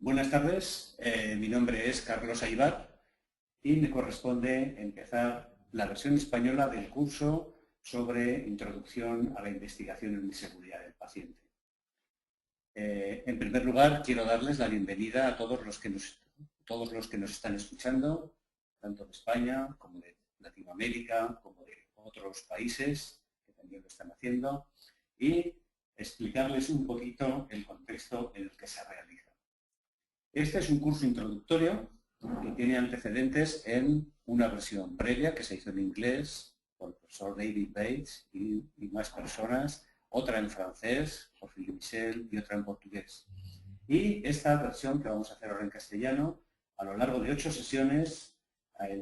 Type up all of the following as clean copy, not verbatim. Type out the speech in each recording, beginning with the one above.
Buenas tardes, mi nombre es Carlos Aybar y me corresponde empezar la versión española del curso sobre Introducción a la Investigación en Seguridad del Paciente. En primer lugar, quiero darles la bienvenida a todos los que nos están escuchando, tanto de España como de Latinoamérica, como de otros países que también lo están haciendo, y explicarles un poquito el contexto en el que se realiza. Este es un curso introductorio que tiene antecedentes en una versión previa que se hizo en inglés por el profesor David Bates y más personas, otra en francés por Philippe Michel y otra en portugués. Y esta versión que vamos a hacer ahora en castellano, a lo largo de 8 sesiones,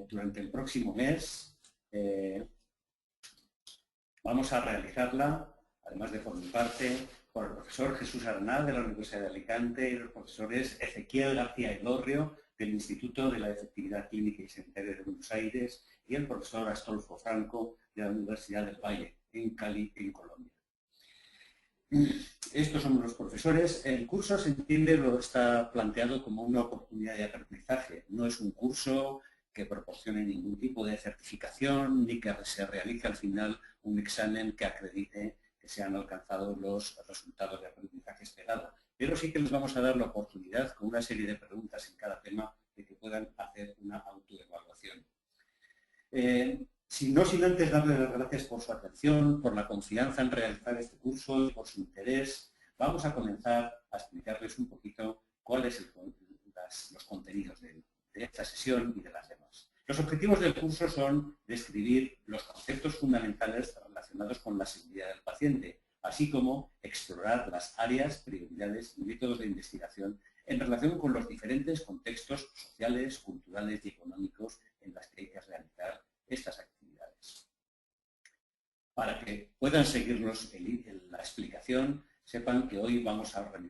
durante el próximo mes, vamos a realizarla, además de por mi parte, por el profesor Jesús Arnal de la Universidad de Alicante y los profesores Ezequiel García Elorrio del Instituto de la Efectividad Clínica y Sanitaria de Buenos Aires y el profesor Astolfo Franco de la Universidad del Valle, en Cali, en Colombia. Estos son los profesores. El curso, se entiende, lo está planteado como una oportunidad de aprendizaje. No es un curso que proporcione ningún tipo de certificación ni que se realice al final un examen que acredite que se han alcanzado los resultados de aprendizaje esperado. Pero sí que les vamos a dar la oportunidad, con una serie de preguntas en cada tema, de que puedan hacer una autoevaluación. No sin antes darles las gracias por su atención, por la confianza en realizar este curso y por su interés, vamos a comenzar a explicarles un poquito cuáles son los contenidos de esta sesión y de las demás. Los objetivos del curso son describir los conceptos fundamentales relacionados con la seguridad del paciente, así como explorar las áreas, prioridades y métodos de investigación en relación con los diferentes contextos sociales, culturales y económicos en los que hay que realizar estas actividades. Para que puedan seguirnos en la explicación, sepan que hoy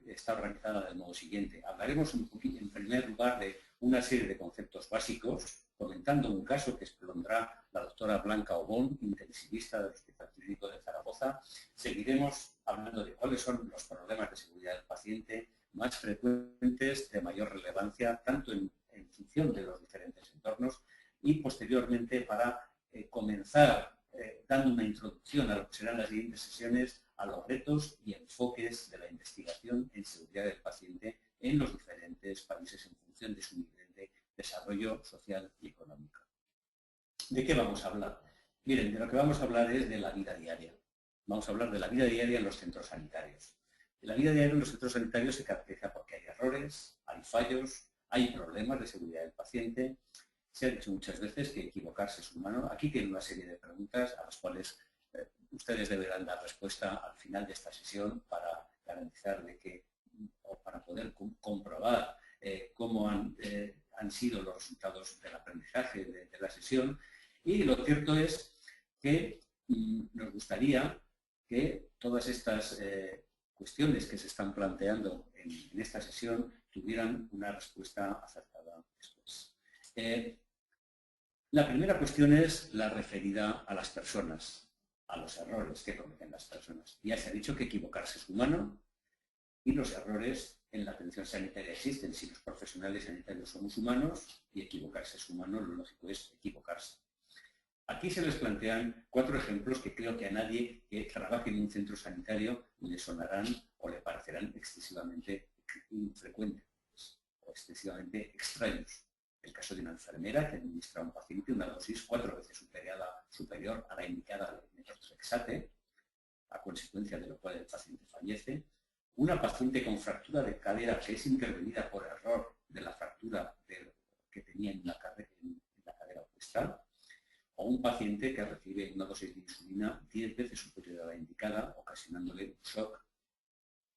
está organizada del modo siguiente. Hablaremos en primer lugar de una serie de conceptos básicos, comentando un caso que expondrá la doctora Blanca Obón, intensivista del Hospital Clínico de Zaragoza. Seguiremos hablando de cuáles son los problemas de seguridad del paciente más frecuentes, de mayor relevancia, tanto en función de los diferentes entornos, y posteriormente para comenzar dando una introducción a lo que serán las siguientes sesiones, a los retos y enfoques de la investigación en seguridad del paciente en los diferentes países en función de su nivel de desarrollo social y económico. ¿De qué vamos a hablar? Miren, de lo que vamos a hablar es de la vida diaria. Vamos a hablar de la vida diaria en los centros sanitarios. La vida diaria en los centros sanitarios se caracteriza porque hay errores, hay fallos, hay problemas de seguridad del paciente. Se ha dicho muchas veces que equivocarse es humano. Aquí tienen una serie de preguntas a las cuales ustedes deberán dar respuesta al final de esta sesión para garantizar de que, o para poder comprobar cómo han sido los resultados del aprendizaje de la sesión. Y lo cierto es que nos gustaría que todas estas cuestiones que se están planteando en esta sesión tuvieran una respuesta acertada después. La primera cuestión es la referida a las personas, a los errores que cometen las personas. Ya se ha dicho que equivocarse es humano y los errores en la atención sanitaria existen. Si los profesionales sanitarios somos humanos y equivocarse es humano, lo lógico es equivocarse. Aquí se les plantean 4 ejemplos que creo que a nadie que trabaje en un centro sanitario le sonarán o le parecerán excesivamente infrecuentes o excesivamente extraños. El caso de una enfermera que administra a un paciente una dosis 4 veces superior a la indicada de metotrexate, a consecuencia de lo cual el paciente fallece. Una paciente con fractura de cadera que es intervenida por error de la fractura que tenía en la cadera opuesta. O un paciente que recibe una dosis de insulina 10 veces superior a la indicada, ocasionándole un shock,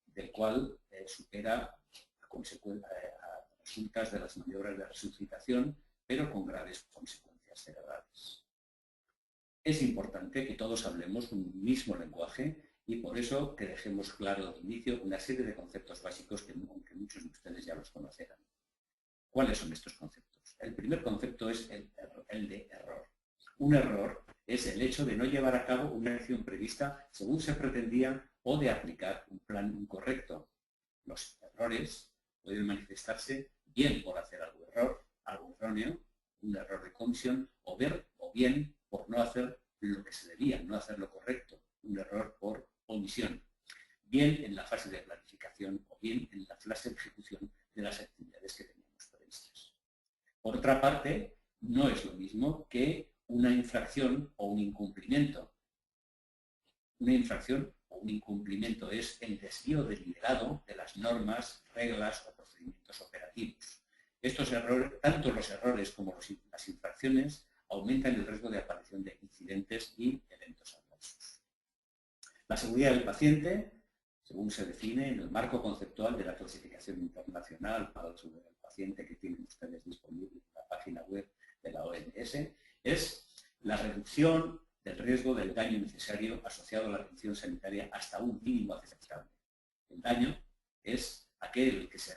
del cual supera a resultas de las maniobras de resucitación, pero con graves consecuencias cerebrales. Es importante que todos hablemos un mismo lenguaje y por eso que dejemos claro de inicio una serie de conceptos básicos que aunque muchos de ustedes ya los conocerán. ¿Cuáles son estos conceptos? El primer concepto es el de error. Un error es el hecho de no llevar a cabo una acción prevista según se pretendía o de aplicar un plan incorrecto. Los errores pueden manifestarse bien por hacer algo erróneo, un error de comisión, o bien por no hacer lo que se debía, no hacer lo correcto, un error por omisión, bien en la fase de planificación o bien en la fase de ejecución de las actividades que teníamos previstas. Por otra parte, no es lo mismo que una infracción o un incumplimiento. Una infracción o un incumplimiento es el desvío deliberado de las normas, reglas o procedimientos operativos. Estos errores, tanto los errores como las infracciones, aumentan el riesgo de aparición de incidentes y eventos adversos. La seguridad del paciente, según se define en el marco conceptual de la clasificación internacional para la seguridad del paciente que tienen ustedes disponible en la página web de la OMS, es la reducción del riesgo del daño necesario asociado a la atención sanitaria hasta un mínimo aceptable. El daño es aquel que se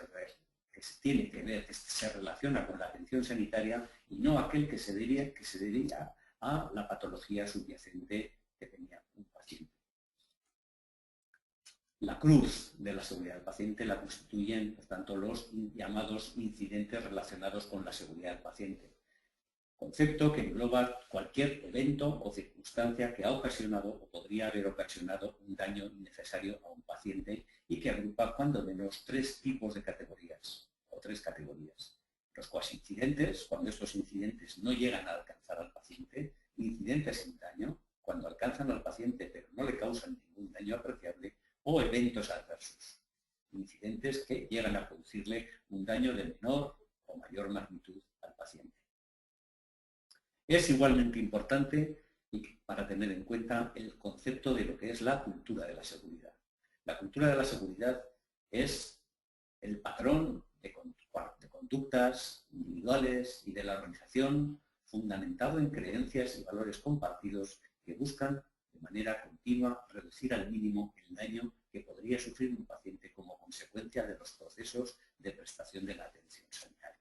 tiene que ver, que se relaciona con la atención sanitaria y no aquel que se debía a la patología subyacente que tenía un paciente. La cruz de la seguridad del paciente la constituyen, por tanto, los llamados incidentes relacionados con la seguridad del paciente, concepto que engloba cualquier evento o circunstancia que ha ocasionado o podría haber ocasionado un daño innecesario a un paciente y que agrupa cuando menos tres tipos de categorías, o tres categorías. Los cuasincidentes, cuando estos incidentes no llegan a alcanzar al paciente; incidentes en daño, cuando alcanzan al paciente pero no le causan ningún daño apreciable; o eventos adversos, incidentes que llegan a producirle un daño de menor o mayor magnitud al paciente. Es igualmente importante para tener en cuenta el concepto de lo que es la cultura de la seguridad. La cultura de la seguridad es el patrón de conductas individuales y de la organización fundamentado en creencias y valores compartidos que buscan de manera continua reducir al mínimo el daño que podría sufrir un paciente como consecuencia de los procesos de prestación de la atención sanitaria.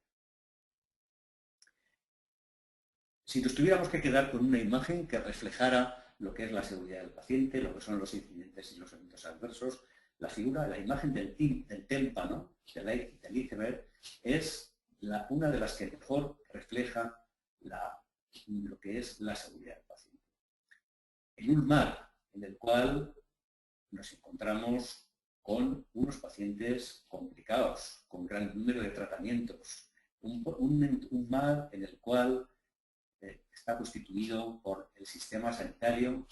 Si nos tuviéramos que quedar con una imagen que reflejara lo que es la seguridad del paciente, lo que son los incidentes y los eventos adversos, la imagen del témpano, del iceberg, es una de las que mejor refleja lo que es la seguridad del paciente. En un mar en el cual nos encontramos con unos pacientes complicados, con gran número de tratamientos, un mar en el cual está constituido por el sistema sanitario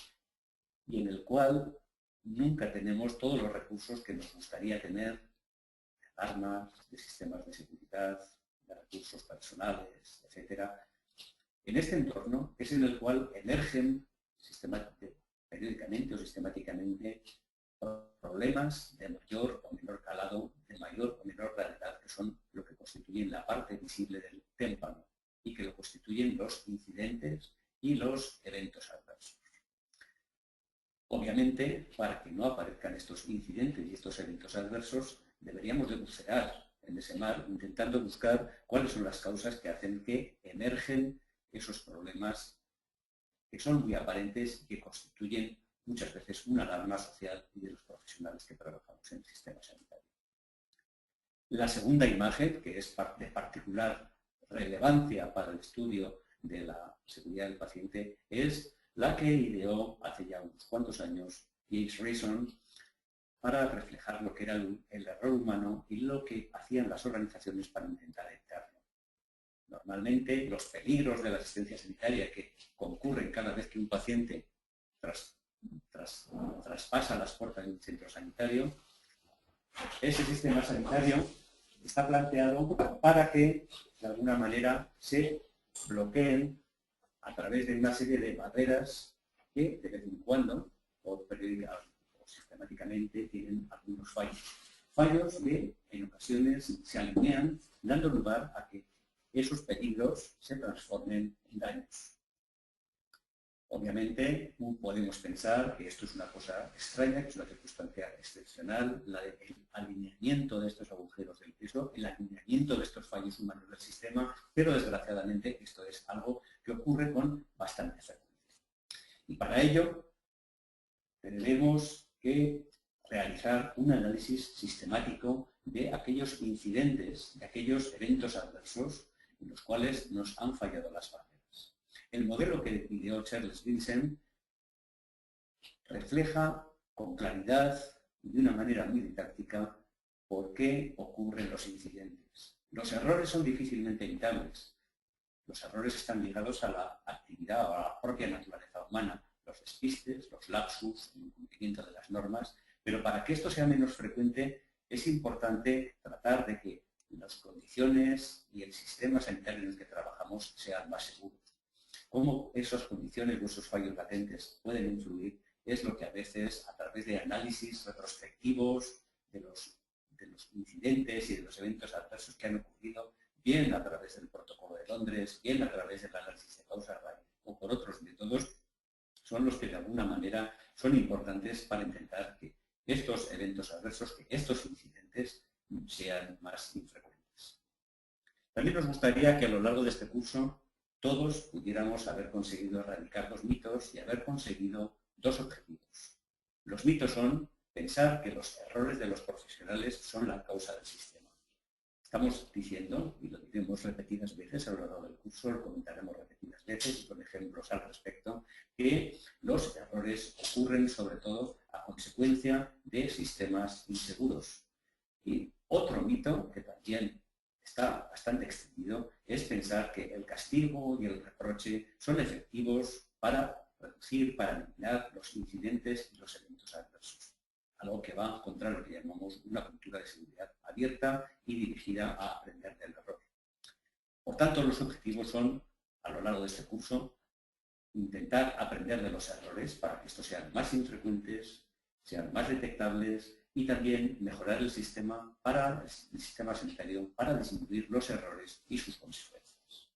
y en el cual nunca tenemos todos los recursos que nos gustaría tener, de alarmas, de sistemas de seguridad, de recursos personales, etc. En este entorno es en el cual emergen periódicamente o sistemáticamente problemas de mayor o menor calado, de mayor o menor gravedad, que son lo que constituyen la parte visible del témpano y que lo constituyen los incidentes y los eventos adversos. Obviamente, para que no aparezcan estos incidentes y estos eventos adversos, deberíamos de bucear en ese mar intentando buscar cuáles son las causas que hacen que emergen esos problemas que son muy aparentes y que constituyen muchas veces una alarma social y de los profesionales que trabajamos en el sistema sanitario. La segunda imagen, que es de particular relevancia para el estudio de la seguridad del paciente, es la que ideó hace ya unos cuantos años James Reason para reflejar lo que era el error humano y lo que hacían las organizaciones para intentar evitarlo. Normalmente, los peligros de la asistencia sanitaria que concurren cada vez que un paciente traspasa las puertas de un centro sanitario, ese sistema sanitario está planteado para que, de alguna manera, se bloqueen a través de una serie de barreras que, de vez en cuando, o sistemáticamente, tienen algunos fallos. Fallos que, en ocasiones, se alinean, dando lugar a que esos peligros se transformen en daños. Obviamente, podemos pensar que esto es una cosa extraña, que es una circunstancia excepcional, el alineamiento de estos agujeros del piso, el alineamiento de estos fallos humanos del sistema, pero desgraciadamente esto es algo que ocurre con bastante frecuencia. Y para ello tenemos que realizar un análisis sistemático de aquellos incidentes, de aquellos eventos adversos en los cuales nos han fallado las barreras. El modelo que ideó Charles Vincent refleja con claridad y de una manera muy didáctica por qué ocurren los incidentes. Los errores son difícilmente evitables. Los errores están ligados a la actividad o a la propia naturaleza humana, los despistes, los lapsus, el incumplimiento de las normas, pero para que esto sea menos frecuente es importante tratar de que las condiciones y el sistema sanitario en el que trabajamos sean más seguros. Cómo esas condiciones o esos fallos latentes pueden influir es lo que a veces, a través de análisis retrospectivos de los incidentes y de los eventos adversos que han ocurrido, bien a través del Protocolo de Londres, bien a través del análisis de causa-raíz o por otros métodos, son los que de alguna manera son importantes para intentar que estos eventos adversos, que estos incidentes sean más infrecuentes. También nos gustaría que a lo largo de este curso todos pudiéramos haber conseguido erradicar 2 mitos y haber conseguido 2 objetivos. Los mitos son pensar que los errores de los profesionales son la causa del sistema. Estamos diciendo, y lo diremos repetidas veces a lo largo del curso, lo comentaremos repetidas veces y con ejemplos al respecto, que los errores ocurren sobre todo a consecuencia de sistemas inseguros. Y otro mito, que también está bastante extendido, es pensar que el castigo y el reproche son efectivos para reducir, para eliminar los incidentes y los eventos adversos. Algo que va contra lo que llamamos una cultura de seguridad abierta y dirigida a aprender del error. Por tanto, los objetivos son, a lo largo de este curso, intentar aprender de los errores para que estos sean más infrecuentes, sean más detectables y también mejorar el sistema sanitario para disminuir los errores y sus consecuencias.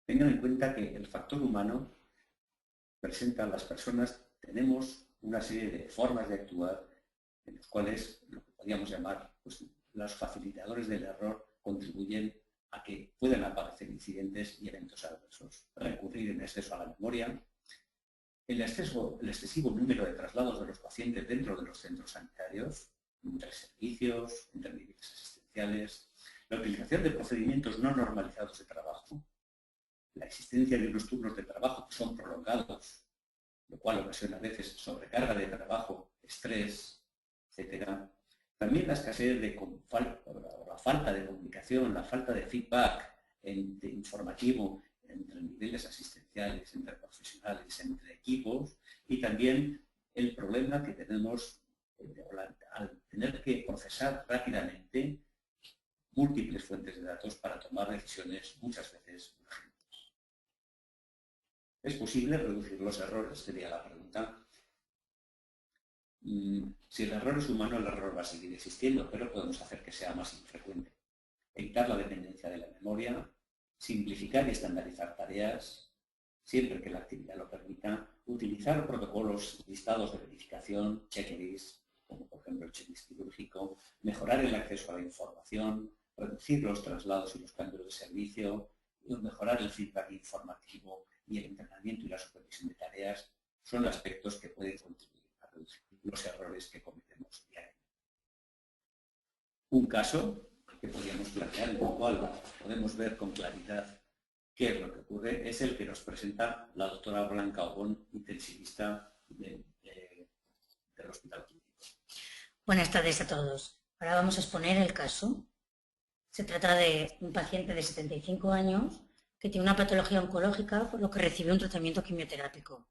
Tengan en cuenta que el factor humano presenta a las personas, tenemos una serie de formas de actuar en las cuales lo que podríamos llamar los facilitadores del error contribuyen a que puedan aparecer incidentes y eventos adversos. Recurrir en exceso a la memoria, el excesivo número de traslados de los pacientes dentro de los centros sanitarios, entre servicios, entre niveles asistenciales, la utilización de procedimientos no normalizados de trabajo, la existencia de unos turnos de trabajo que son prolongados, lo cual ocasiona a veces sobrecarga de trabajo, estrés, etc. También la escasez de la falta de comunicación, la falta de feedback informativo entre niveles asistenciales, entre profesionales, entre equipos, y también el problema que tenemos al tener que procesar rápidamente múltiples fuentes de datos para tomar decisiones muchas veces urgentes. ¿Es posible reducir los errores? Sería la pregunta. Si el error es humano, el error va a seguir existiendo, pero podemos hacer que sea más infrecuente. Evitar la dependencia de la memoria, simplificar y estandarizar tareas, siempre que la actividad lo permita, utilizar protocolos listados de verificación, checklists, como por ejemplo el checklist quirúrgico, mejorar el acceso a la información, reducir los traslados y los cambios de servicio, mejorar el feedback informativo y el entrenamiento y la supervisión de tareas son aspectos que pueden contribuir a reducir los errores que cometemos diariamente. Un caso que podríamos plantear, en el cual podemos ver con claridad qué es lo que ocurre, es el que nos presenta la doctora Blanca Obón, intensivista del Hospital Clínico. Buenas tardes a todos. Ahora vamos a exponer el caso. Se trata de un paciente de 75 años que tiene una patología oncológica, por lo que recibe un tratamiento quimioterápico.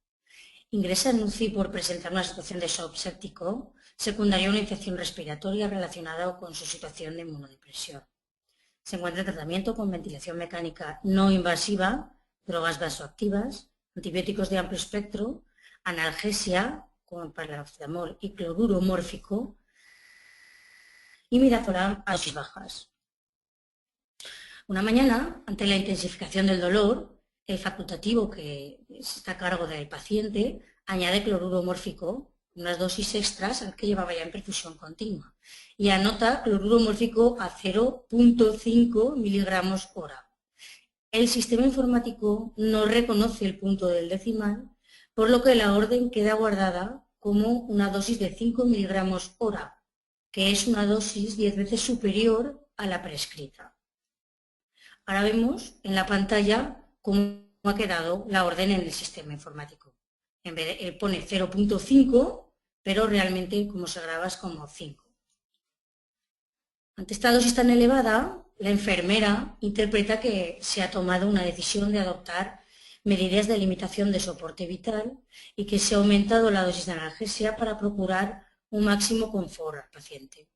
Ingresa en UCI por presentar una situación de shock séptico secundaria a una infección respiratoria relacionada con su situación de inmunodepresión. Se encuentra en tratamiento con ventilación mecánica no invasiva, drogas vasoactivas, antibióticos de amplio espectro, analgesia como paracetamol y cloruro mórfico y midazolam a dosis bajas. Una mañana, ante la intensificación del dolor, el facultativo que está a cargo del paciente añade cloruro mórfico, unas dosis extras al que llevaba ya en perfusión continua, y anota cloruro mórfico a 0,5 miligramos hora. El sistema informático no reconoce el punto del decimal, por lo que la orden queda guardada como una dosis de 5 miligramos hora, que es una dosis 10 veces superior a la prescrita. Ahora vemos en la pantalla cómo ha quedado la orden en el sistema informático. En vez de, él pone 0.5, pero realmente como se graba es como 5. Ante esta dosis tan elevada, la enfermera interpreta que se ha tomado una decisión de adoptar medidas de limitación de soporte vital y que se ha aumentado la dosis de analgesia para procurar un máximo confort al paciente.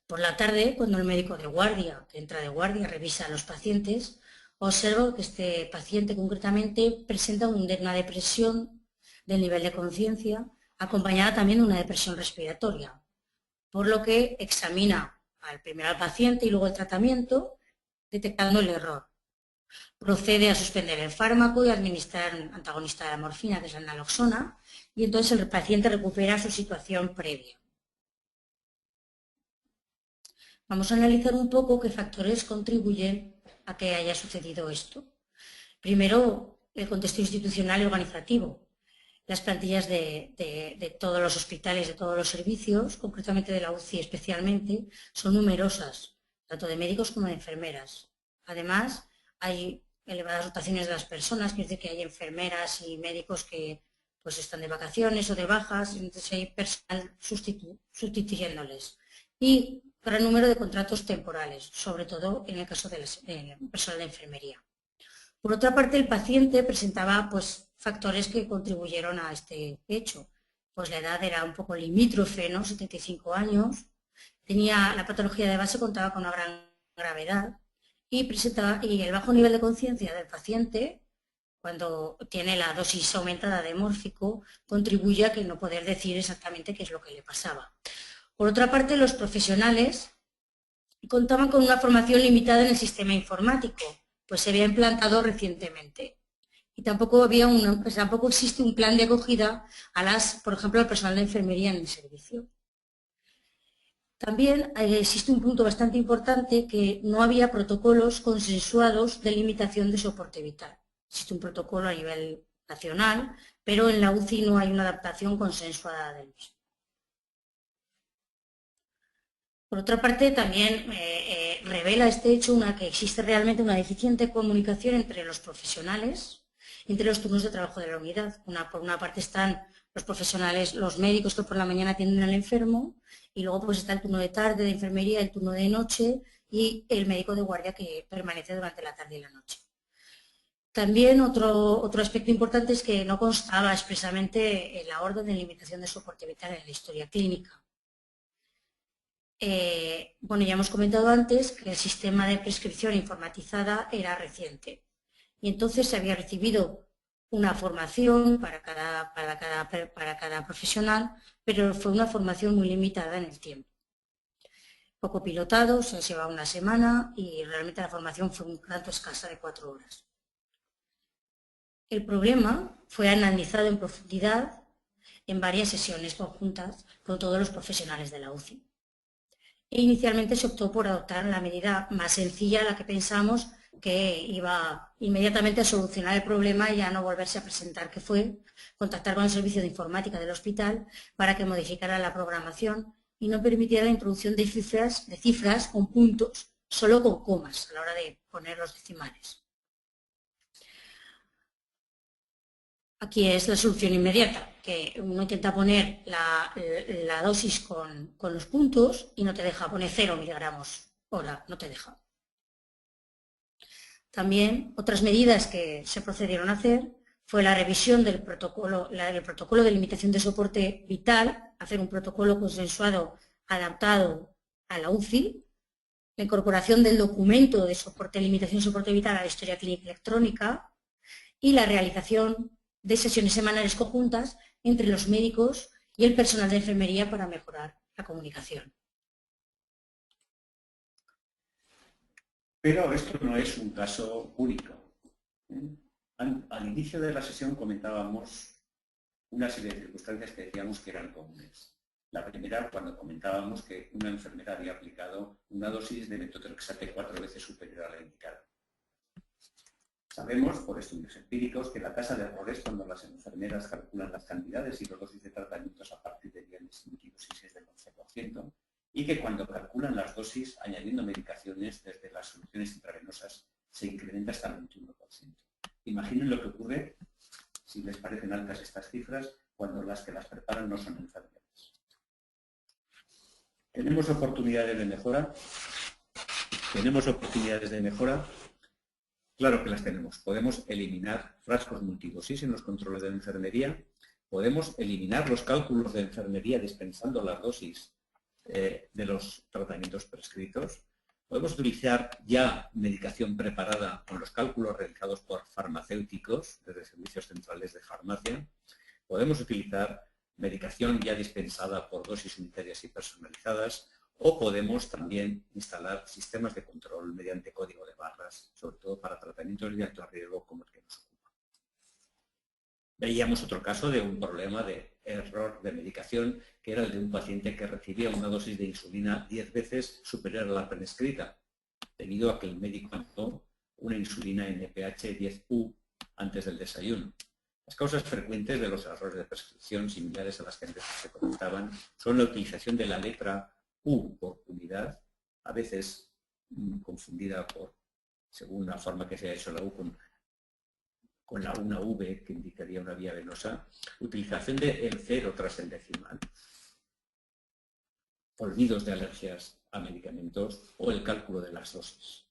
Por la tarde, cuando el médico de guardia, que entra de guardia, revisa a los pacientes, observa que este paciente concretamente presenta una depresión del nivel de conciencia, acompañada también de una depresión respiratoria, por lo que examina primero al paciente y luego el tratamiento, detectando el error. Procede a suspender el fármaco y a administrar un antagonista de la morfina, que es la naloxona, y entonces el paciente recupera su situación previa. Vamos a analizar un poco qué factores contribuyen a que haya sucedido esto. Primero, el contexto institucional y organizativo. Las plantillas de todos los hospitales, de todos los servicios, concretamente de la UCI especialmente, son numerosas, tanto de médicos como de enfermeras. Además, hay elevadas rotaciones de las personas, quiere decir que hay enfermeras y médicos que pues, están de vacaciones o de bajas, entonces hay personal sustituyéndoles. Y gran número de contratos temporales, sobre todo en el caso del personal de enfermería. Por otra parte, el paciente presentaba pues, factores que contribuyeron a este hecho. Pues la edad era un poco limítrofe, ¿no? 75 años. La patología de base contaba con una gran gravedad y el bajo nivel de conciencia del paciente, cuando tiene la dosis aumentada de mórfico, contribuye a que no poder decir exactamente qué es lo que le pasaba. Por otra parte, los profesionales contaban con una formación limitada en el sistema informático, pues se había implantado recientemente. Y tampoco existe un plan de acogida por ejemplo, al personal de enfermería en el servicio. También existe un punto bastante importante, que no había protocolos consensuados de limitación de soporte vital. Existe un protocolo a nivel nacional, pero en la UCI no hay una adaptación consensuada del mismo. Por otra parte, también revela este hecho que existe realmente una deficiente comunicación entre los profesionales, entre los turnos de trabajo de la unidad. Por una parte están los profesionales, los médicos que por la mañana atienden al enfermo, y luego pues está el turno de tarde de enfermería, el turno de noche y el médico de guardia que permanece durante la tarde y la noche. También otro aspecto importante es que no constaba expresamente en la orden de limitación de soporte vital en la historia clínica. Bueno, ya hemos comentado antes que el sistema de prescripción informatizada era reciente y entonces se había recibido una formación para cada profesional, pero fue una formación muy limitada en el tiempo. Poco pilotado, se llevaba una semana y realmente la formación fue un tanto escasa, de 4 horas. El problema fue analizado en profundidad en varias sesiones conjuntas con todos los profesionales de la UCI. Inicialmente se optó por adoptar la medida más sencilla, la que pensamos que iba inmediatamente a solucionar el problema y a no volverse a presentar, que fue contactar con el servicio de informática del hospital para que modificara la programación y no permitiera la introducción de cifras con puntos, solo con comas a la hora de poner los decimales. Aquí es la solución inmediata, que uno intenta poner la dosis con los puntos y no te deja, pone 0 miligramos hora, no te deja. También otras medidas que se procedieron a hacer fue la revisión del protocolo de limitación de soporte vital, hacer un protocolo consensuado adaptado a la UCI, la incorporación del documento de limitación de soporte vital a la historia clínica electrónica y la realización de sesiones semanales conjuntas entre los médicos y el personal de enfermería para mejorar la comunicación. Pero esto no es un caso único. Al inicio de la sesión comentábamos una serie de circunstancias que decíamos que eran comunes. La primera, cuando comentábamos que una enfermera había aplicado una dosis de metotrexate 4 veces superior a la indicada. Sabemos, por estudios empíricos, que la tasa de errores cuando las enfermeras calculan las cantidades y los dosis de tratamientos a partir de niveles individuales es del 11%, y que cuando calculan las dosis añadiendo medicaciones desde las soluciones intravenosas se incrementa hasta el 21%. Imaginen lo que ocurre, si les parecen altas estas cifras, cuando las que las preparan no son enfermeras. ¿Tenemos oportunidades de mejora? ¿Tenemos oportunidades de mejora? Claro que las tenemos. Podemos eliminar frascos multidosis en los controles de enfermería. Podemos eliminar los cálculos de enfermería dispensando las dosis de los tratamientos prescritos. Podemos utilizar ya medicación preparada con los cálculos realizados por farmacéuticos desde servicios centrales de farmacia. Podemos utilizar medicación ya dispensada por dosis unitarias y personalizadas, o podemos también instalar sistemas de control mediante código de barras, sobre todo para tratamientos de alto riesgo como el que nos ocupa. Veíamos otro caso de un problema de error de medicación, que era el de un paciente que recibía una dosis de insulina 10 veces superior a la prescrita, debido a que el médico mandó una insulina NPH 10U antes del desayuno. Las causas frecuentes de los errores de prescripción, similares a las que antes se comentaban, son la utilización de la letra U por unidad, a veces confundida según la forma que se ha hecho la U con una V que indicaría una vía venosa, utilización del 0 tras el decimal, olvidos de alergias a medicamentos o el cálculo de las dosis.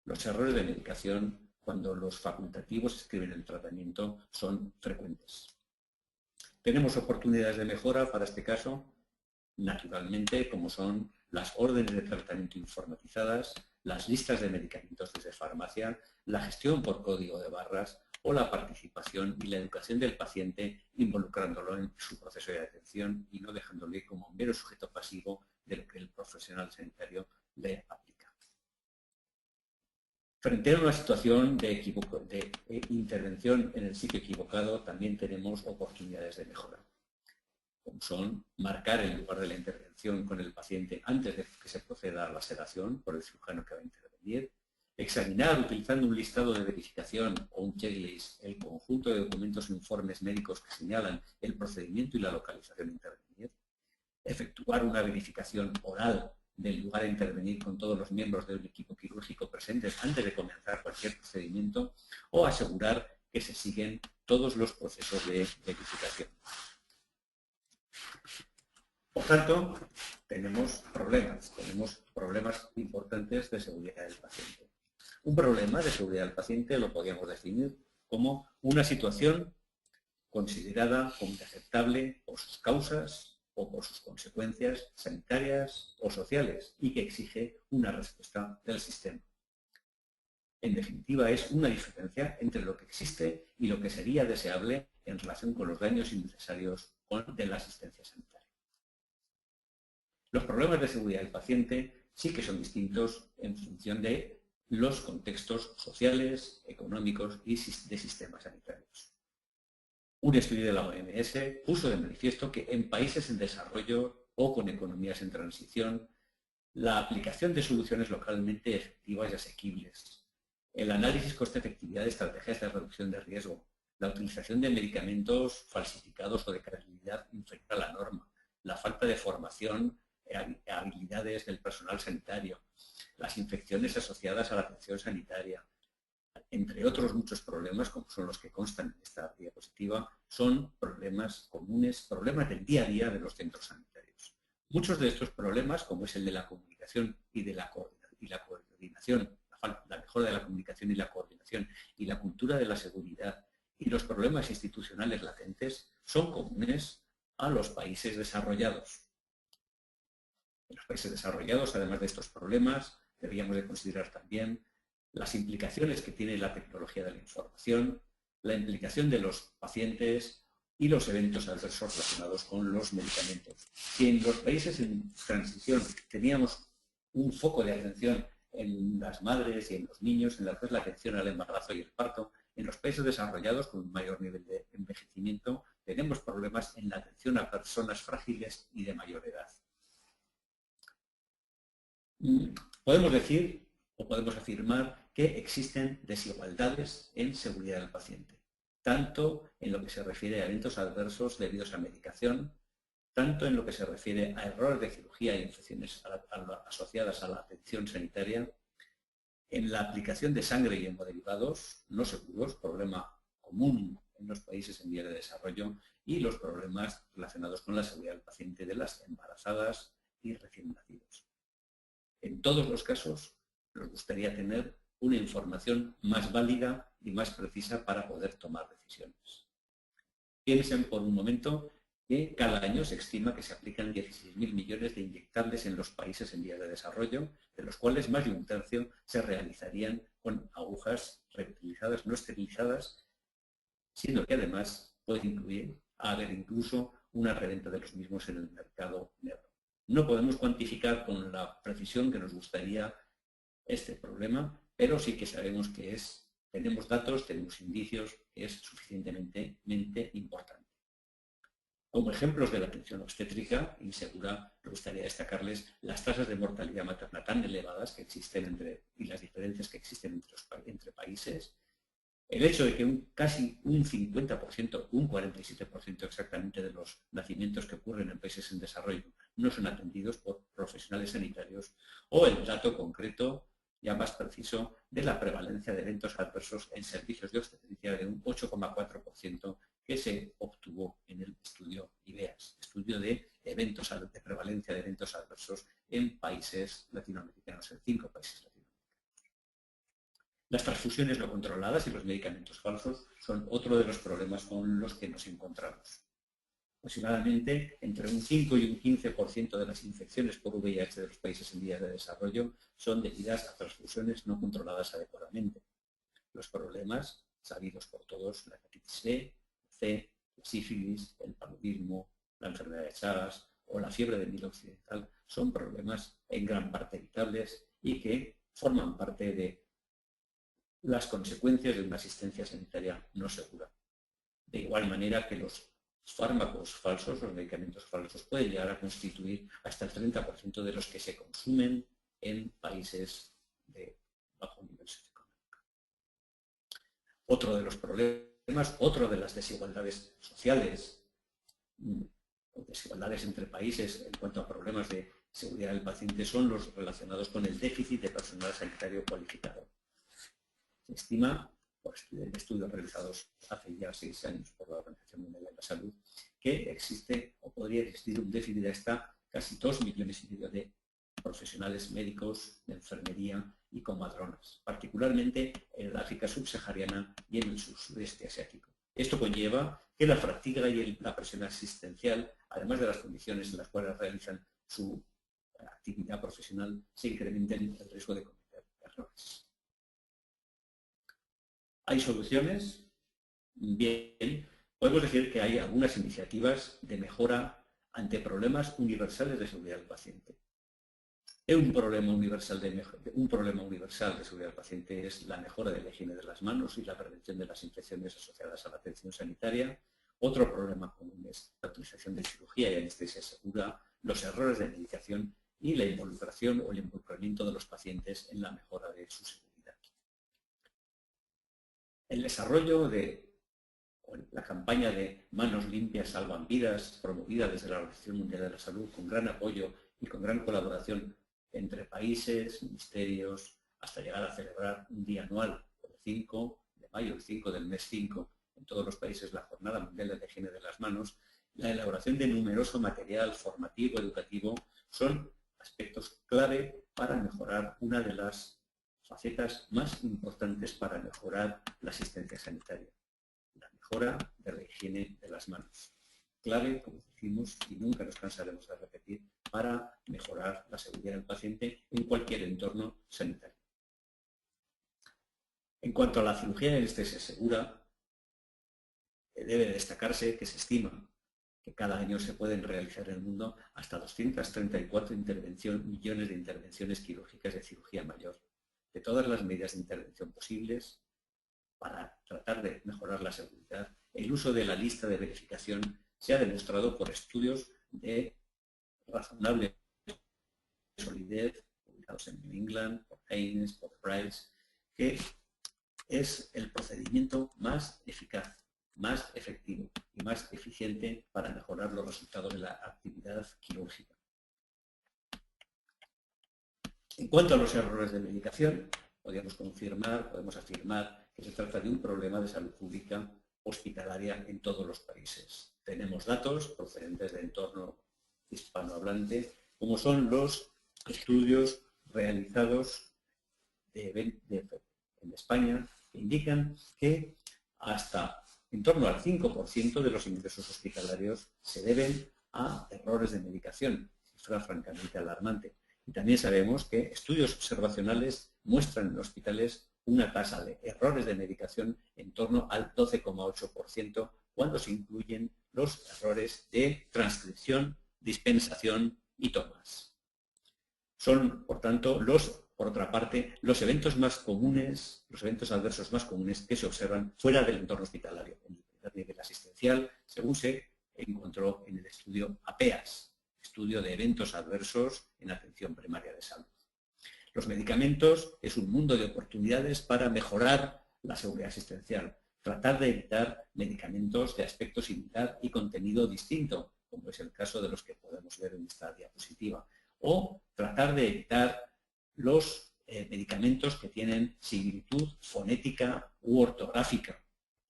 Los errores de medicación cuando los facultativos escriben el tratamiento son frecuentes. ¿Tenemos oportunidades de mejora para este caso? Naturalmente, como son las órdenes de tratamiento informatizadas, las listas de medicamentos desde farmacia, la gestión por código de barras o la participación y la educación del paciente involucrándolo en su proceso de atención y no dejándole como un mero sujeto pasivo de lo que el profesional sanitario le aplica. Frente a una situación de intervención en el sitio equivocado, también tenemos oportunidades de mejora, como son marcar el lugar de la intervención con el paciente antes de que se proceda a la sedación por el cirujano que va a intervenir, examinar utilizando un listado de verificación o un checklist el conjunto de documentos e informes médicos que señalan el procedimiento y la localización a intervenir, efectuar una verificación oral del lugar a intervenir con todos los miembros de un equipo quirúrgico presentes antes de comenzar cualquier procedimiento o asegurar que se siguen todos los procesos de verificación. Por tanto, tenemos problemas importantes de seguridad del paciente. Un problema de seguridad del paciente lo podríamos definir como una situación considerada como inaceptable por sus causas o por sus consecuencias sanitarias o sociales y que exige una respuesta del sistema. En definitiva, es una diferencia entre lo que existe y lo que sería deseable en relación con los daños innecesarios de la asistencia sanitaria. Los problemas de seguridad del paciente sí que son distintos en función de los contextos sociales, económicos y de sistemas sanitarios. Un estudio de la OMS puso de manifiesto que en países en desarrollo o con economías en transición, la aplicación de soluciones localmente efectivas y asequibles, el análisis coste-efectividad de estrategias de reducción de riesgo, la utilización de medicamentos falsificados o de calidad inferior a la norma, la falta de formación habilidades del personal sanitario, las infecciones asociadas a la atención sanitaria, entre otros muchos problemas, como son los que constan en esta diapositiva, son problemas comunes, problemas del día a día de los centros sanitarios. Muchos de estos problemas, como es el de la comunicación y de la coordinación, la mejora de la comunicación y la coordinación y la cultura de la seguridad y los problemas institucionales latentes, son comunes a los países desarrollados. En los países desarrollados, además de estos problemas, deberíamos de considerar también las implicaciones que tiene la tecnología de la información, la implicación de los pacientes y los eventos adversos relacionados con los medicamentos. Si en los países en transición teníamos un foco de atención en las madres y en los niños, en lo que es la atención al embarazo y el parto, en los países desarrollados con un mayor nivel de envejecimiento tenemos problemas en la atención a personas frágiles y de mayor edad. Podemos decir o podemos afirmar que existen desigualdades en seguridad del paciente, tanto en lo que se refiere a eventos adversos debidos a medicación, tanto en lo que se refiere a errores de cirugía e infecciones asociadas a la atención sanitaria, en la aplicación de sangre y hemoderivados no seguros, problema común en los países en vías de desarrollo, y los problemas relacionados con la seguridad del paciente de las embarazadas y recién nacidos. En todos los casos, nos gustaría tener una información más válida y más precisa para poder tomar decisiones. Piensen por un momento que cada año se estima que se aplican 16.000 millones de inyectables en los países en vías de desarrollo, de los cuales más de un tercio se realizarían con agujas reutilizadas, no esterilizadas, siendo que además puede haber incluso una reventa de los mismos en el mercado negro. No podemos cuantificar con la precisión que nos gustaría este problema, pero sí que sabemos que tenemos datos, tenemos indicios, que es suficientemente importante. Como ejemplos de la atención obstétrica insegura, me gustaría destacarles las tasas de mortalidad materna tan elevadas que existen y las diferencias que existen entre países. El hecho de que casi un 50%, un 47% exactamente de los nacimientos que ocurren en países en desarrollo no son atendidos por profesionales sanitarios, o el dato concreto, ya más preciso, de la prevalencia de eventos adversos en servicios de obstetricia de un 8,4% que se obtuvo en el estudio IBEAS, estudio de prevalencia de eventos adversos en países latinoamericanos, en 5 países latinoamericanos. Las transfusiones no controladas y los medicamentos falsos son otro de los problemas con los que nos encontramos. Aproximadamente entre un 5 y un 15% de las infecciones por VIH de los países en vías de desarrollo son debidas a transfusiones no controladas adecuadamente. Los problemas, sabidos por todos, la hepatitis B, C, la sífilis, el paludismo, la enfermedad de Chagas o la fiebre del Nilo Occidental, son problemas en gran parte evitables y que forman parte de las consecuencias de una asistencia sanitaria no segura. De igual manera que los fármacos falsos, los medicamentos falsos, pueden llegar a constituir hasta el 30% de los que se consumen en países de bajo nivel socioeconómico. Otro de los problemas, otro de las desigualdades sociales, o desigualdades entre países en cuanto a problemas de seguridad del paciente, son los relacionados con el déficit de personal sanitario cualificado. Se estima, por estudios realizados hace ya 6 años por la Organización Mundial de la Salud, que existe o podría existir un déficit de hasta casi 2,5 millones de profesionales médicos, de enfermería y comadronas, particularmente en el África subsahariana y en el sudeste asiático. Esto conlleva que la fatiga y la presión asistencial, además de las condiciones en las cuales realizan su actividad profesional, se incrementen el riesgo de cometer errores. ¿Hay soluciones? Bien, podemos decir que hay algunas iniciativas de mejora ante problemas universales de seguridad del paciente. Un problema universal de seguridad del paciente es la mejora de la higiene de las manos y la prevención de las infecciones asociadas a la atención sanitaria. Otro problema común es la utilización de cirugía y anestesia segura, los errores de medicación y la involucración o el involucramiento de los pacientes en la mejora de su seguridad. El desarrollo de la campaña de Manos Limpias Salvan Vidas, promovida desde la Organización Mundial de la Salud, con gran apoyo y con gran colaboración entre países, ministerios, hasta llegar a celebrar un día anual, el 5 de mayo, el 5 del mes 5, en todos los países, la Jornada Mundial de la Higiene de las Manos, la elaboración de numeroso material formativo, educativo, son aspectos clave para mejorar una de las facetas más importantes para mejorar la asistencia sanitaria, la mejora de la higiene de las manos. Clave, como decimos, y nunca nos cansaremos de repetir, para mejorar la seguridad del paciente en cualquier entorno sanitario. En cuanto a la cirugía de anestesia segura, debe destacarse que se estima que cada año se pueden realizar en el mundo hasta 234 millones de intervenciones quirúrgicas de cirugía mayor, de todas las medidas de intervención posibles para tratar de mejorar la seguridad. El uso de la lista de verificación se ha demostrado por estudios de razonable solidez, publicados en New England, por Haynes, por Price, que es el procedimiento más eficaz, más efectivo y más eficiente para mejorar los resultados de la actividad quirúrgica. En cuanto a los errores de medicación, podemos afirmar que se trata de un problema de salud pública hospitalaria en todos los países. Tenemos datos procedentes del entorno hispanohablante, como son los estudios realizados en España, que indican que hasta en torno al 5% de los ingresos hospitalarios se deben a errores de medicación, cifra francamente alarmante. Y también sabemos que estudios observacionales muestran en hospitales una tasa de errores de medicación en torno al 12,8% cuando se incluyen los errores de transcripción, dispensación y tomas. Son, por tanto, por otra parte, los eventos más comunes, los eventos adversos más comunes que se observan fuera del entorno hospitalario, en el primer nivel asistencial, según se encontró en el estudio APEAS, estudio de eventos adversos en atención primaria de salud. Los medicamentos es un mundo de oportunidades para mejorar la seguridad asistencial, tratar de evitar medicamentos de aspecto similar y contenido distinto, como es el caso de los que podemos ver en esta diapositiva, o tratar de evitar los medicamentos que tienen similitud fonética u ortográfica,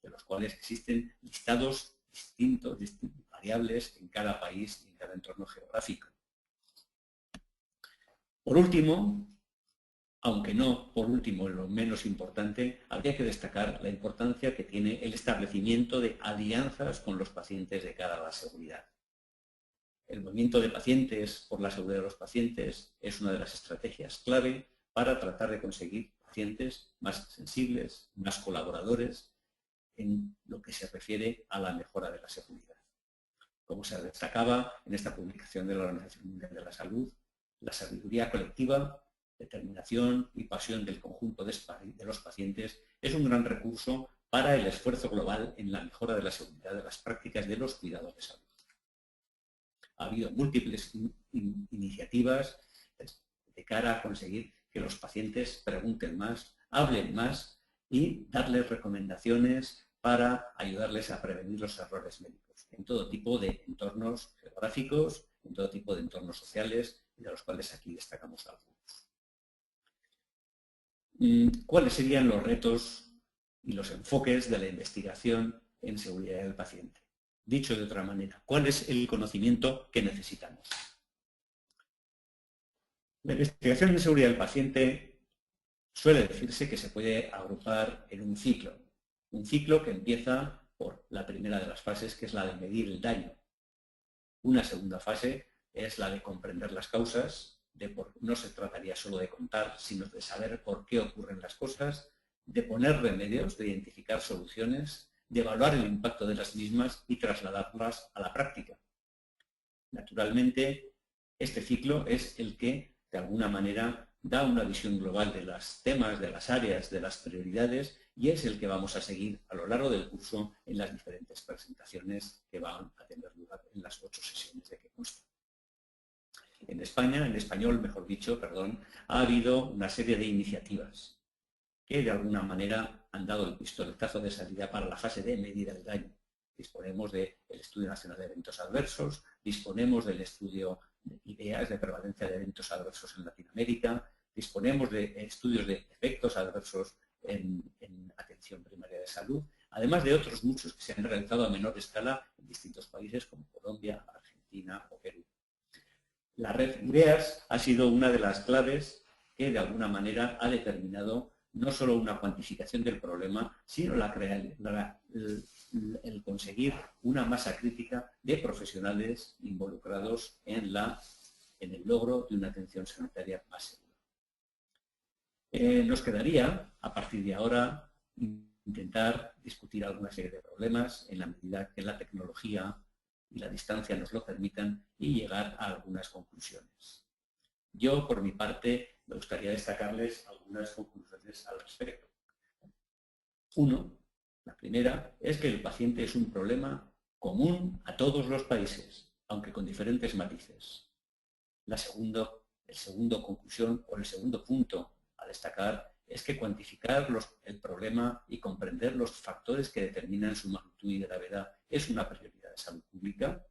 de los cuales existen listados distintos, variables en cada país y en cada entorno geográfico. Por último, aunque no por último lo menos importante, habría que destacar la importancia que tiene el establecimiento de alianzas con los pacientes de cara a la seguridad. El movimiento de pacientes por la seguridad de los pacientes es una de las estrategias clave para tratar de conseguir pacientes más sensibles, más colaboradores en lo que se refiere a la mejora de la seguridad. Como se destacaba en esta publicación de la Organización Mundial de la Salud, la sabiduría colectiva, determinación y pasión del conjunto de los pacientes es un gran recurso para el esfuerzo global en la mejora de la seguridad de las prácticas de los cuidados de salud. Ha habido múltiples iniciativas de cara a conseguir que los pacientes pregunten más, hablen más y darles recomendaciones para ayudarles a prevenir los errores médicos en todo tipo de entornos geográficos, en todo tipo de entornos sociales, de los cuales aquí destacamos algunos. ¿Cuáles serían los retos y los enfoques de la investigación en seguridad del paciente? Dicho de otra manera, ¿cuál es el conocimiento que necesitamos? La investigación en seguridad del paciente suele decirse que se puede agrupar en un ciclo que empieza por la primera de las fases, que es la de medir el daño. Una segunda fase es la de comprender las causas, no se trataría solo de contar, sino de saber por qué ocurren las cosas, de poner remedios, de identificar soluciones, de evaluar el impacto de las mismas y trasladarlas a la práctica. Naturalmente, este ciclo es el que, de alguna manera, da una visión global de los temas, de las áreas, de las prioridades, y es el que vamos a seguir a lo largo del curso en las diferentes presentaciones que van a tener lugar en las 8 sesiones de que consta. En España, en español, mejor dicho, perdón, ha habido una serie de iniciativas que de alguna manera han dado el pistoletazo de salida para la fase de medida el daño. Disponemos del Estudio Nacional de Eventos Adversos, disponemos del estudio de IDEAS de prevalencia de eventos adversos en Latinoamérica, disponemos de estudios de efectos adversos en atención primaria de salud, además de otros muchos que se han realizado a menor escala en distintos países como Colombia, Argentina o Perú. La red IDEAS ha sido una de las claves que de alguna manera ha determinado no solo una cuantificación del problema, sino el conseguir una masa crítica de profesionales involucrados en el logro de una atención sanitaria más segura. Nos quedaría, a partir de ahora, intentar discutir alguna serie de problemas en la medida que la tecnología y la distancia nos lo permitan y llegar a algunas conclusiones. Yo, por mi parte, me gustaría destacarles algunas conclusiones al respecto. La primera, es que el paciente es un problema común a todos los países, aunque con diferentes matices. El segundo conclusión o el segundo punto a destacar es que cuantificar el problema y comprender los factores que determinan su magnitud y gravedad es una prioridad de salud pública,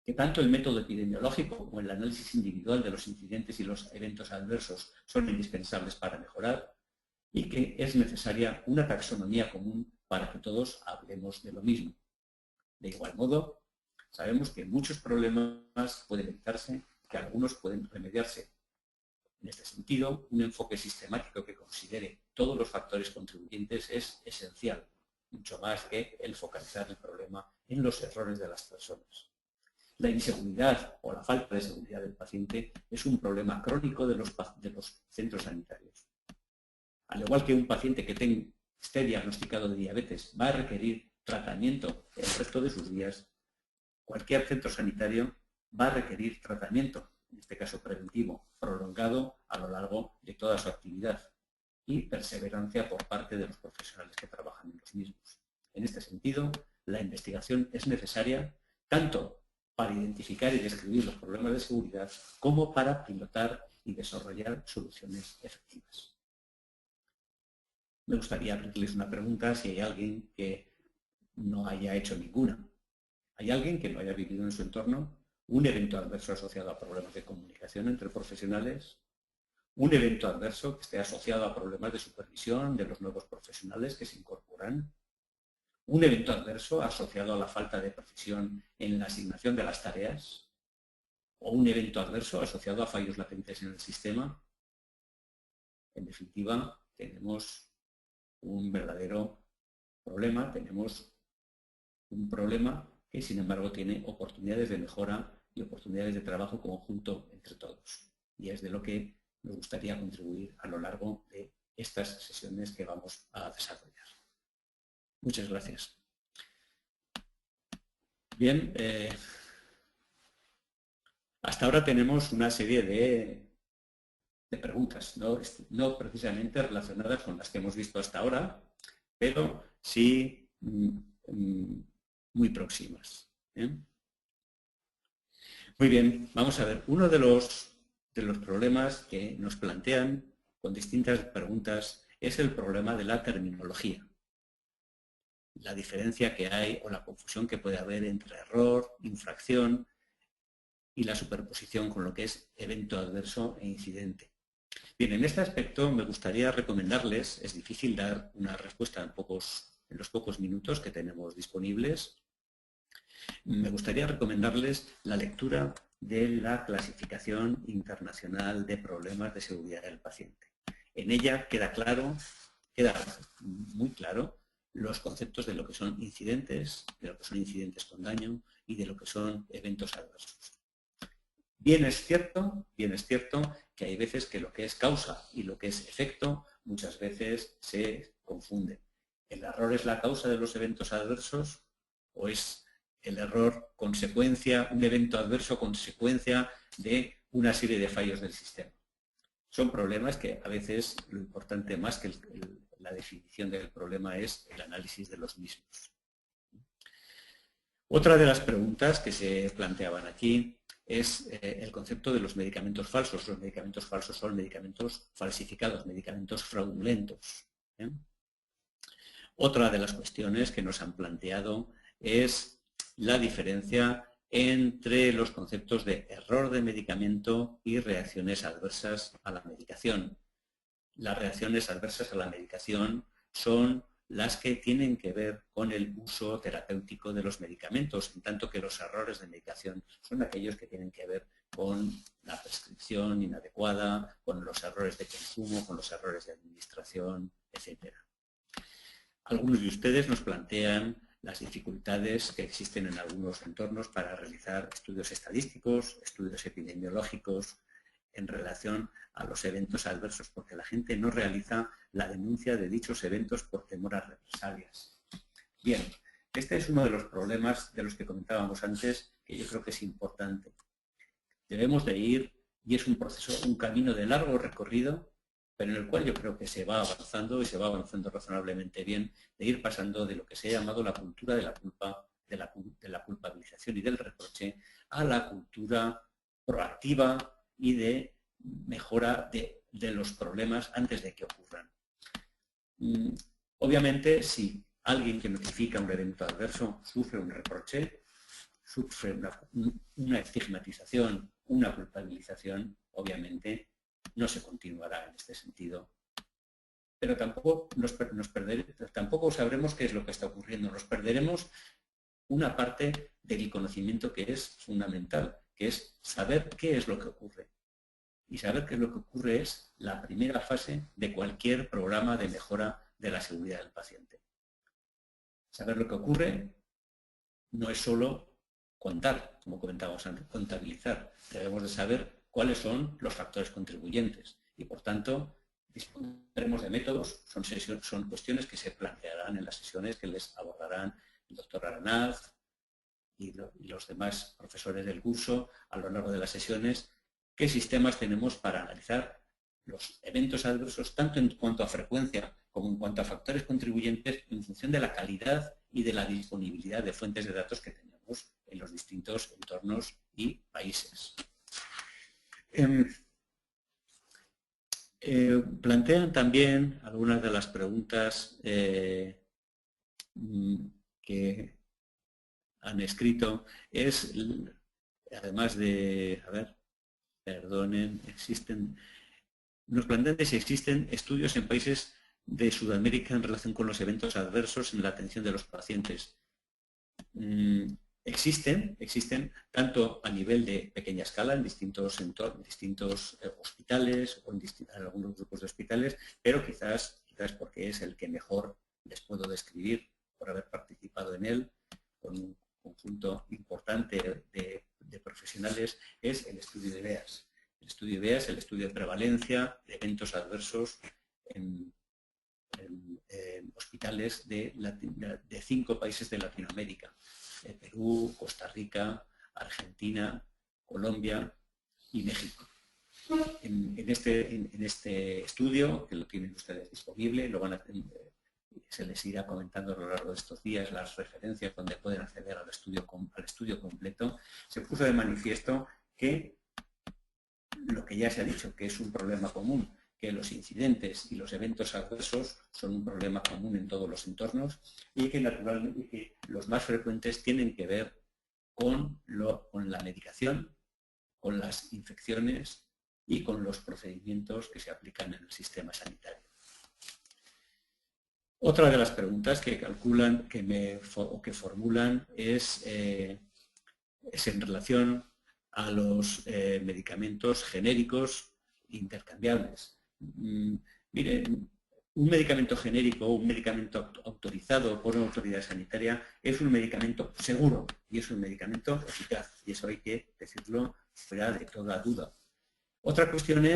que tanto el método epidemiológico como el análisis individual de los incidentes y los eventos adversos son indispensables para mejorar y que es necesaria una taxonomía común para que todos hablemos de lo mismo. De igual modo, sabemos que muchos problemas pueden evitarse, que algunos pueden remediarse. En este sentido, un enfoque sistemático que considere todos los factores contribuyentes es esencial, mucho más que el focalizar el problema en los errores de las personas. La inseguridad o la falta de seguridad del paciente es un problema crónico de los centros sanitarios. Al igual que un paciente que esté diagnosticado de diabetes va a requerir tratamiento el resto de sus días, cualquier centro sanitario va a requerir tratamiento, en este caso preventivo, prolongado a lo largo de toda su actividad y perseverancia por parte de los profesionales que trabajan en los mismos. En este sentido, la investigación es necesaria tanto para identificar y describir los problemas de seguridad como para pilotar y desarrollar soluciones efectivas. Me gustaría abrirles una pregunta si hay alguien que no haya hecho ninguna. ¿Hay alguien que no haya vivido en su entorno un evento adverso asociado a problemas de comunicación entre profesionales? ¿Un evento adverso que esté asociado a problemas de supervisión de los nuevos profesionales que se incorporan? ¿Un evento adverso asociado a la falta de precisión en la asignación de las tareas? ¿O un evento adverso asociado a fallos latentes en el sistema? En definitiva, tenemos un verdadero problema, tenemos un problema que sin embargo tiene oportunidades de mejora y oportunidades de trabajo conjunto entre todos. Y es de lo que nos gustaría contribuir a lo largo de estas sesiones que vamos a desarrollar. Muchas gracias. Bien, hasta ahora tenemos una serie de preguntas, no precisamente relacionadas con las que hemos visto hasta ahora, pero sí muy próximas. Muy bien, vamos a ver. Uno de los problemas que nos plantean con distintas preguntas es el problema de la terminología. La diferencia que hay o la confusión que puede haber entre error, infracción y la superposición con lo que es evento adverso e incidente. Bien, en este aspecto me gustaría recomendarles, es difícil dar una respuesta en los pocos minutos que tenemos disponibles, me gustaría recomendarles la lectura de la Clasificación Internacional de Problemas de Seguridad del Paciente. En ella queda muy claro los conceptos de lo que son incidentes, de lo que son incidentes con daño y de lo que son eventos adversos. Bien es cierto que hay veces que lo que es causa y lo que es efecto muchas veces se confunden. ¿El error es la causa de los eventos adversos o es el error consecuencia, un evento adverso consecuencia de una serie de fallos del sistema? Son problemas que a veces lo importante más que la definición del problema es el análisis de los mismos. Otra de las preguntas que se planteaban aquí es el concepto de los medicamentos falsos. Los medicamentos falsos son medicamentos falsificados, medicamentos fraudulentos. Otra de las cuestiones que nos han planteado es la diferencia entre los conceptos de error de medicamento y reacciones adversas a la medicación. Las reacciones adversas a la medicación son las que tienen que ver con el uso terapéutico de los medicamentos, en tanto que los errores de medicación son aquellos que tienen que ver con la prescripción inadecuada, con los errores de consumo, con los errores de administración, etc. Algunos de ustedes nos plantean las dificultades que existen en algunos entornos para realizar estudios estadísticos, estudios epidemiológicos en relación a los eventos adversos, porque la gente no realiza la denuncia de dichos eventos por temor a represalias. Bien, este es uno de los problemas de los que comentábamos antes, que yo creo que es importante. Debemos de ir, y es un proceso, un camino de largo recorrido, pero en el cual yo creo que se va avanzando y se va avanzando razonablemente bien, de ir pasando de lo que se ha llamado la cultura de la culpa, de la culpabilización y del reproche, a la cultura proactiva y de mejora, de de los problemas antes de que ocurran. Obviamente, si alguien que notifica un evento adverso sufre un reproche, sufre una estigmatización, una culpabilización, obviamente no se continuará en este sentido. Pero tampoco, tampoco sabremos qué es lo que está ocurriendo. Nos perderemos una parte del conocimiento que es fundamental, que es saber qué es lo que ocurre. Y saber qué es lo que ocurre es la primera fase de cualquier programa de mejora de la seguridad del paciente. Saber lo que ocurre no es solo contar, como comentábamos antes, contabilizar. Debemos de saber cuáles son los factores contribuyentes y, por tanto, dispondremos de métodos. Son cuestiones que se plantearán en las sesiones que les abordarán el doctor Aranaz y los demás profesores del curso a lo largo de las sesiones. ¿Qué sistemas tenemos para analizar los eventos adversos, tanto en cuanto a frecuencia como en cuanto a factores contribuyentes, en función de la calidad y de la disponibilidad de fuentes de datos que tenemos en los distintos entornos y países? Plantean también algunas de las preguntas que han escrito, además de, nos plantean si existen estudios en países de Sudamérica en relación con los eventos adversos en la atención de los pacientes. Existen tanto a nivel de pequeña escala en distintos hospitales o en algunos grupos de hospitales, pero quizás porque es el que mejor les puedo describir por haber participado en él, con un conjunto importante de profesionales, es el estudio de BEAS. El estudio de BEAS, el estudio de prevalencia de eventos adversos en hospitales de 5 países de Latinoamérica: Perú, Costa Rica, Argentina, Colombia y México. En este estudio, que lo tienen ustedes disponible, se les irá comentando a lo largo de estos días las referencias donde pueden acceder al estudio completo, se puso de manifiesto que lo que ya se ha dicho, que es un problema común, que los incidentes y los eventos adversos son un problema común en todos los entornos y que naturalmente los más frecuentes tienen que ver con la medicación, con las infecciones y con los procedimientos que se aplican en el sistema sanitario. Otra de las preguntas que calculan, que formulan es en relación a los medicamentos genéricos intercambiables. Miren, un medicamento genérico o un medicamento autorizado por una autoridad sanitaria es un medicamento seguro y es un medicamento eficaz, y eso hay que decirlo fuera de toda duda. Otra cuestión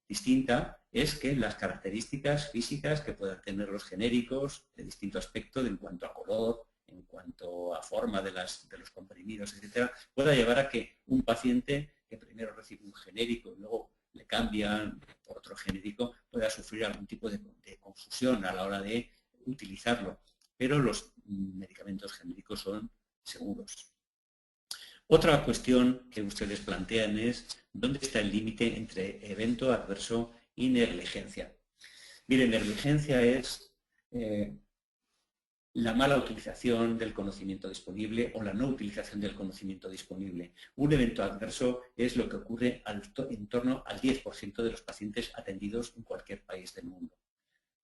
distinta es que las características físicas que puedan tener los genéricos de distinto aspecto, en cuanto a color, en cuanto a forma de los comprimidos, etcétera, pueda llevar a que un paciente que primero recibe un genérico y luego le cambian por otro genérico pueda sufrir algún tipo de confusión a la hora de utilizarlo. Pero los medicamentos genéricos son seguros. Otra cuestión que ustedes plantean es ¿dónde está el límite entre evento adverso y negligencia? Miren, negligencia es la mala utilización del conocimiento disponible o la no utilización del conocimiento disponible. Un evento adverso es lo que ocurre en torno al 10% de los pacientes atendidos en cualquier país del mundo.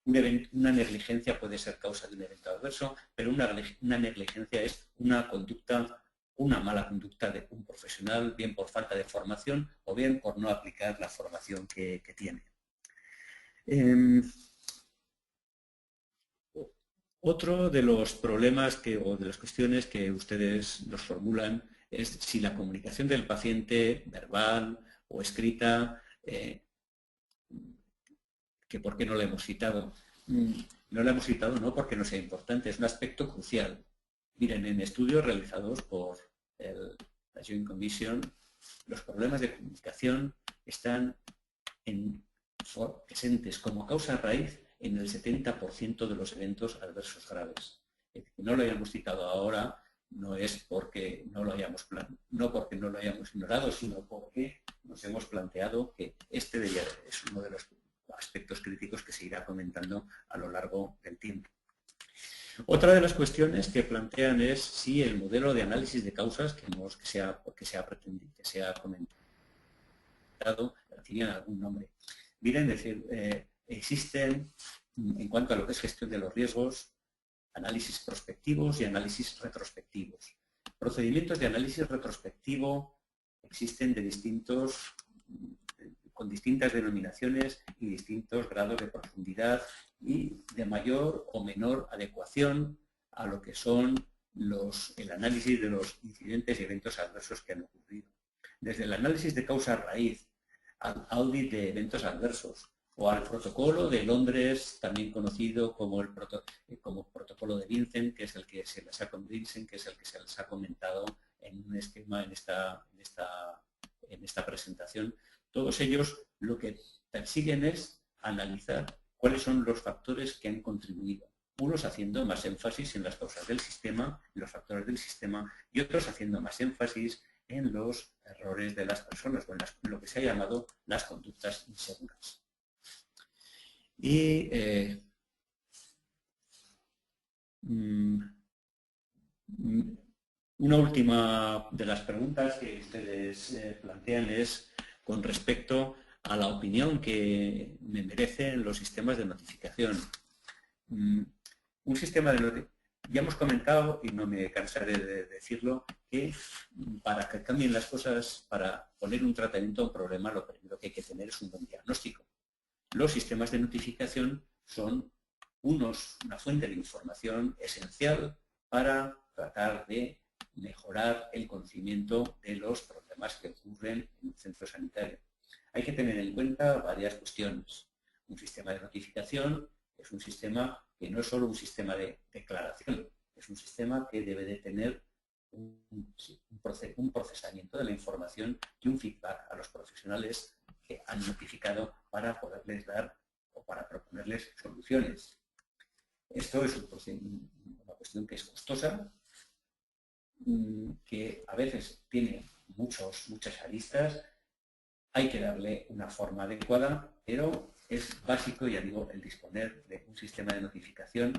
Una negligencia puede ser causa de un evento adverso, pero una negligencia es una mala conducta de un profesional, bien por falta de formación o bien por no aplicar la formación que tiene. Otro de los problemas o de las cuestiones que ustedes nos formulan es si la comunicación del paciente, verbal o escrita, que por qué no la hemos citado. No la hemos citado no porque no sea importante, es un aspecto crucial. Miren, en estudios realizados por la Joint Commission, los problemas de comunicación están presentes como causa raíz en el 70% de los eventos adversos graves. Que no lo hayamos citado ahora no es porque no porque no lo hayamos ignorado, sino porque nos hemos planteado que es uno de los aspectos críticos que se irá comentando a lo largo del tiempo. Otra de las cuestiones que plantean es si el modelo de análisis de causas que se ha comentado tenían algún nombre. Miren, decir, existen, en cuanto a lo que es gestión de los riesgos, análisis prospectivos y análisis retrospectivos. Procedimientos de análisis retrospectivo existen con distintas denominaciones y distintos grados de profundidad y de mayor o menor adecuación a lo que son el análisis de los incidentes y eventos adversos que han ocurrido. Desde el análisis de causa raíz al audit de eventos adversos o al protocolo de Londres, también conocido como protocolo de Vincent, que es el que se les ha comentado en un esquema en esta presentación. Todos ellos lo que persiguen es analizar cuáles son los factores que han contribuido. Unos haciendo más énfasis en las causas del sistema, en los factores del sistema, y otros haciendo más énfasis en los errores de las personas, o en lo que se ha llamado las conductas inseguras. Y una última de las preguntas que ustedes plantean es con respecto a la opinión que me merecen los sistemas de notificación. Un sistema de notificación, ya hemos comentado, y no me cansaré de decirlo, que para que cambien las cosas, para poner un tratamiento a un problema, lo primero que hay que tener es un buen diagnóstico. Los sistemas de notificación son una fuente de información esencial para tratar de mejorar el conocimiento de los problemas que ocurren en un centro sanitario. Hay que tener en cuenta varias cuestiones. Un sistema de notificación es un sistema que no es solo un sistema de declaración, es un sistema que debe de tener un procesamiento de la información y un feedback a los profesionales que han notificado para poderles dar o para proponerles soluciones. Esto es una cuestión que es costosa, que a veces tiene muchas aristas. Hay que darle una forma adecuada, pero es básico, ya digo, el disponer de un sistema de notificación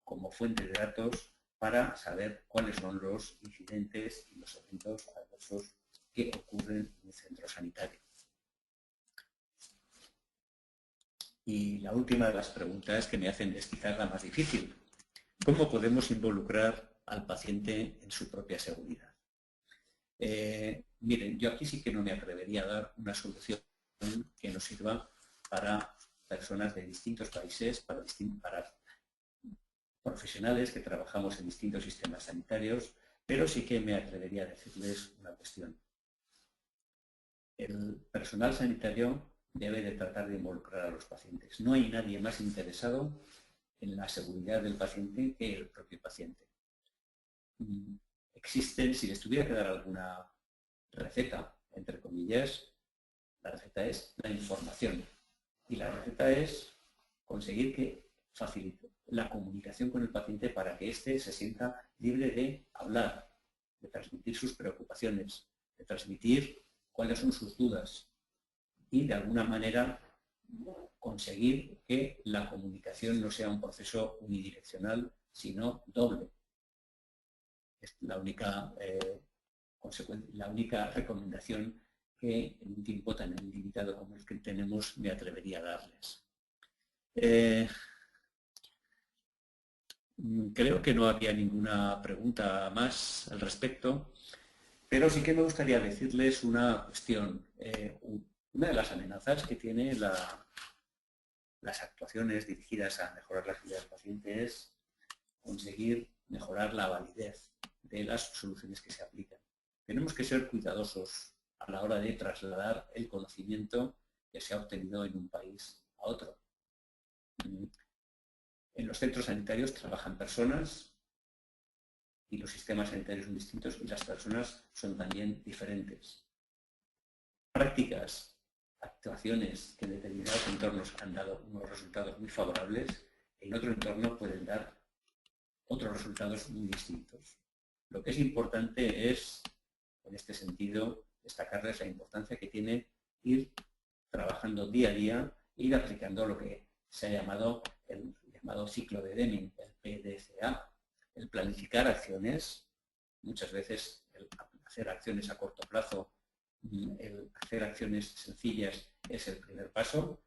como fuente de datos para saber cuáles son los incidentes y los eventos adversos que ocurren en un centro sanitario. Y la última de las preguntas que me hacen es quizás la más difícil. ¿Cómo podemos involucrar al paciente en su propia seguridad? Miren, yo aquí sí que no me atrevería a dar una solución que nos sirva para personas de distintos países, para profesionales que trabajamos en distintos sistemas sanitarios, pero sí que me atrevería a decirles una cuestión. El personal sanitario debe de tratar de involucrar a los pacientes. No hay nadie más interesado en la seguridad del paciente que el propio paciente. Existen, si les tuviera que dar alguna receta, entre comillas, la receta es la información. Y la receta es conseguir que facilite la comunicación con el paciente para que éste se sienta libre de hablar, de transmitir sus preocupaciones, de transmitir cuáles son sus dudas y de alguna manera conseguir que la comunicación no sea un proceso unidireccional, sino doble. Es la única recomendación que en un tiempo tan limitado como el que tenemos me atrevería a darles. Creo que no había ninguna pregunta más al respecto, pero sí que me gustaría decirles una cuestión. Una de las amenazas que tiene las actuaciones dirigidas a mejorar la seguridad del paciente es conseguir mejorar la validez de las soluciones que se aplican. Tenemos que ser cuidadosos a la hora de trasladar el conocimiento que se ha obtenido en un país a otro. En los centros sanitarios trabajan personas y los sistemas sanitarios son distintos y las personas son también diferentes. Prácticas, actuaciones que en determinados entornos han dado unos resultados muy favorables, en otro entorno pueden dar otros resultados muy distintos. Lo que es importante es, en este sentido, destacarles la importancia que tiene ir trabajando día a día ir aplicando lo que se ha llamado el llamado ciclo de Deming, el PDCA, el planificar acciones, muchas veces el hacer acciones a corto plazo, el hacer acciones sencillas es el primer paso,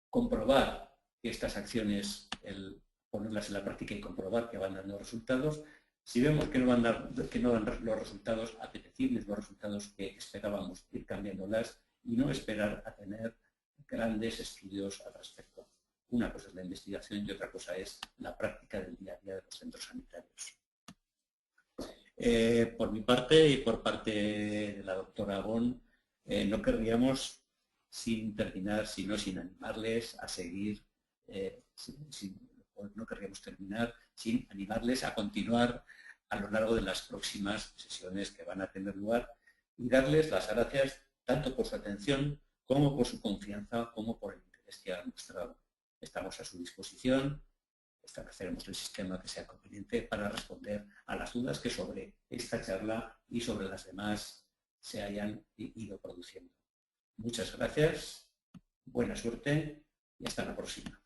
comprobar que estas acciones, el ponerlas en la práctica y comprobar que van dando resultados. Si vemos que no dan los resultados apetecibles, los resultados que esperábamos, ir cambiándolas y no esperar a tener grandes estudios al respecto. Una cosa es la investigación y otra cosa es la práctica del día a día de los centros sanitarios. Por mi parte y por parte de la doctora Bon, no querríamos sin terminar, sino sin animarles a seguir, no querríamos terminar sin animarles a continuar a lo largo de las próximas sesiones que van a tener lugar y darles las gracias tanto por su atención como por su confianza, como por el interés que han mostrado. Estamos a su disposición, estableceremos el sistema que sea conveniente para responder a las dudas que sobre esta charla y sobre las demás se hayan ido produciendo. Muchas gracias, buena suerte y hasta la próxima.